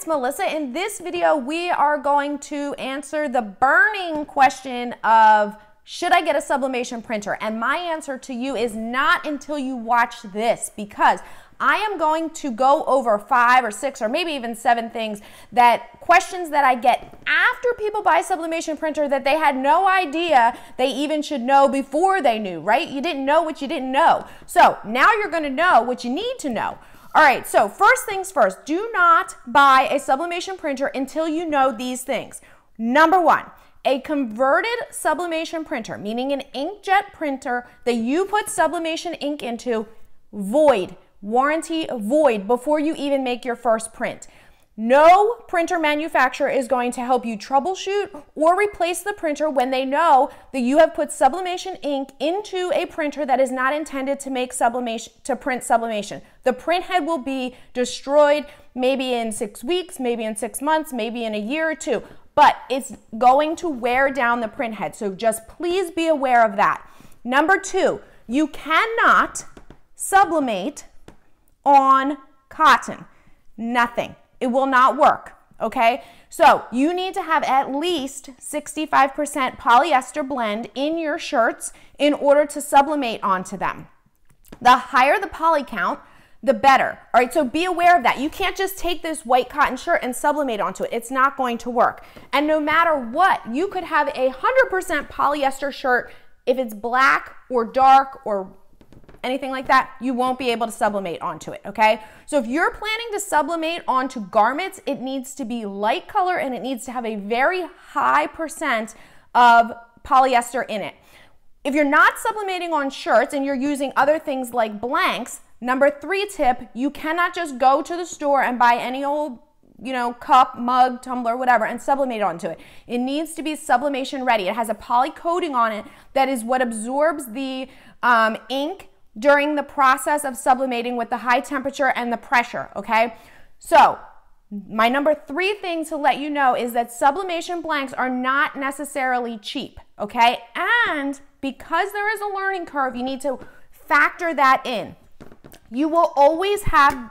it's Melissa. In this video, we are going to answer the burning question of, should I get a sublimation printer? And my answer to you is not until you watch this, because I am going to go over 5 or 6 or maybe even 7 questions that I get after people buy a sublimation printer that they had no idea they even should know before they knew, right? You didn't know what you didn't know. So now you're going to know what you need to know. All right, so first things first, do not buy a sublimation printer until you know these things. Number 1, a converted sublimation printer, meaning an inkjet printer that you put sublimation ink into, void, warranty void before you even make your first print. No printer manufacturer is going to help you troubleshoot or replace the printer when they know that you have put sublimation ink into a printer that is not intended to make sublimation, to print sublimation. The print head will be destroyed maybe in 6 weeks, maybe in 6 months, maybe in a year or 2, but it's going to wear down the print head. So just please be aware of that. Number 2, you cannot sublimate on cotton. Nothing. It will not work, okay? So you need to have at least 65% polyester blend in your shirts in order to sublimate onto them. The higher the poly count, the better. All right, so be aware of that. You can't just take this white cotton shirt and sublimate onto it. It's not going to work. And no matter what, you could have a 100% polyester shirt. If it's black or dark or anything like that, you won't be able to sublimate onto it, okay? So if you're planning to sublimate onto garments, it needs to be light color and it needs to have a very high % of polyester in it. If you're not sublimating on shirts and you're using other things like blanks, number 3 tip, you cannot just go to the store and buy any old, cup, mug, tumbler, whatever, and sublimate onto it. It needs to be sublimation ready. It has a poly coating on it that is what absorbs the ink during the process of sublimating with the high temperature and the pressure, okay? So my number 3 thing to let you know is that sublimation blanks are not necessarily cheap, okay? And because there is a learning curve, you need to factor that in. You will always have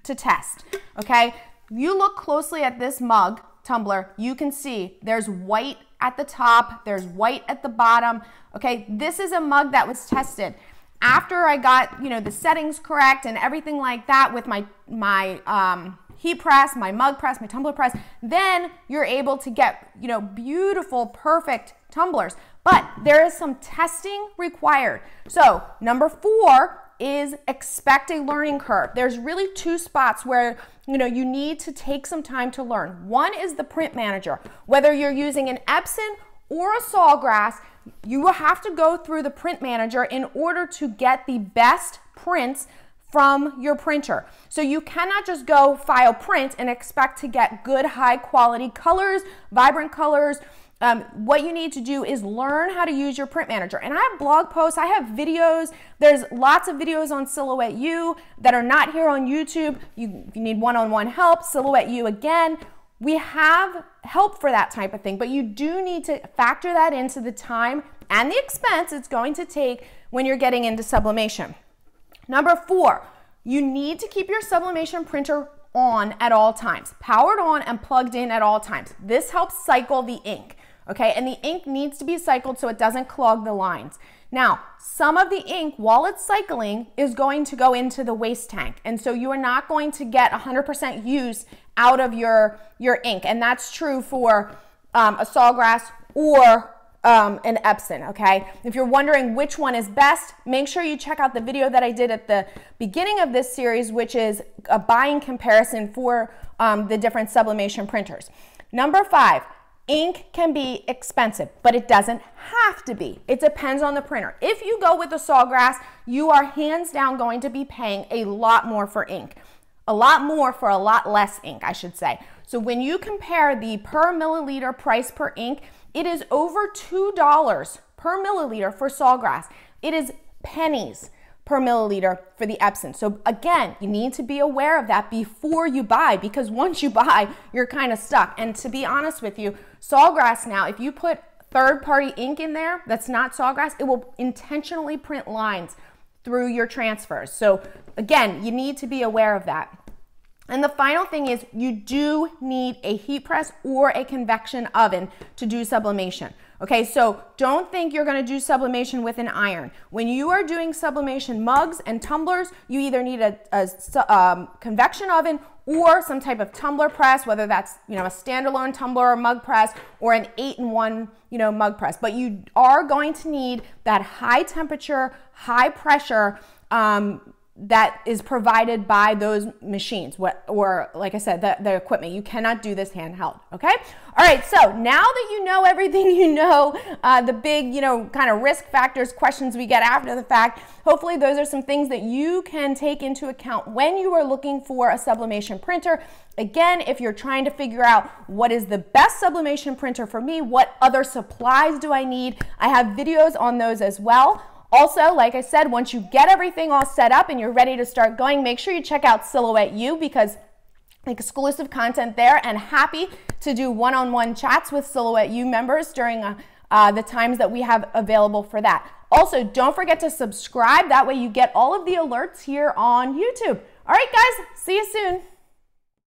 to test, okay? You look closely at this mug, tumbler, you can see there's white at the top, there's white at the bottom, okay? This is a mug that was tested. After I got, the settings correct and everything like that with my heat press, my mug press, my tumbler press, then you're able to get, beautiful, perfect tumblers. But there is some testing required. So number 4 is expect a learning curve. There's really 2 spots where, you need to take some time to learn. One is the print manager. Whether you're using an Epson or a Sawgrass, you will have to go through the print manager in order to get the best prints from your printer. So you cannot just go file print and expect to get good high quality colors, vibrant colors. What you need to do is learn how to use your print manager. And I have blog posts, I have videos, there's lots of videos on Silhouette U that are not here on YouTube. If you need one-on-one help, Silhouette U again. We have help for that type of thing, but you do need to factor that into the time and the expense it's going to take when you're getting into sublimation. Number 4, you need to keep your sublimation printer on at all times, powered on and plugged in at all times. This helps cycle the ink, okay? And the ink needs to be cycled so it doesn't clog the lines. Now, some of the ink, while it's cycling, is going to go into the waste tank. And so you are not going to get 100% use out of your ink. And that's true for a Sawgrass or an Epson, okay? If you're wondering which one is best, make sure you check out the video that I did at the beginning of this series, which is a buying comparison for the different sublimation printers. Number 5, ink can be expensive, but it doesn't have to be. It depends on the printer. If you go with a Sawgrass, you are hands down going to be paying a lot more for ink. A lot more for a lot less ink, I should say. So when you compare the per milliliter price per ink, it is over $2 per milliliter for Sawgrass. It is pennies per milliliter for the Epson. So again, you need to be aware of that before you buy, because once you buy, you're kind of stuck. And to be honest with you, Sawgrass now, if you put third-party ink in there that's not Sawgrass, it will intentionally print lines through your transfers. So again, you need to be aware of that. And the final thing is you do need a heat press or a convection oven to do sublimation. Okay, so don't think you're gonna do sublimation with an iron. When you are doing sublimation mugs and tumblers, you either need a convection oven or some type of tumbler press, whether that's, you know, a standalone tumbler or mug press or an 8-in-1, you know, mug press. But you are going to need that high temperature, high pressure that is provided by those machines, or like I said, the equipment. You cannot do this handheld, okay? All right, so now that you know everything you know, the big, you know, kind of risk factors, questions we get after the fact, hopefully those are some things that you can take into account when you are looking for a sublimation printer. Again, if you're trying to figure out what is the best sublimation printer for me, what other supplies do I need, I have videos on those as well. Also, like I said, once you get everything all set up and you're ready to start going, make sure you check out Silhouette U, because exclusive content there, and happy to do one-on-one chats with Silhouette U members during the times that we have available for that. Also, don't forget to subscribe. That way you get all of the alerts here on YouTube. All right, guys, see you soon.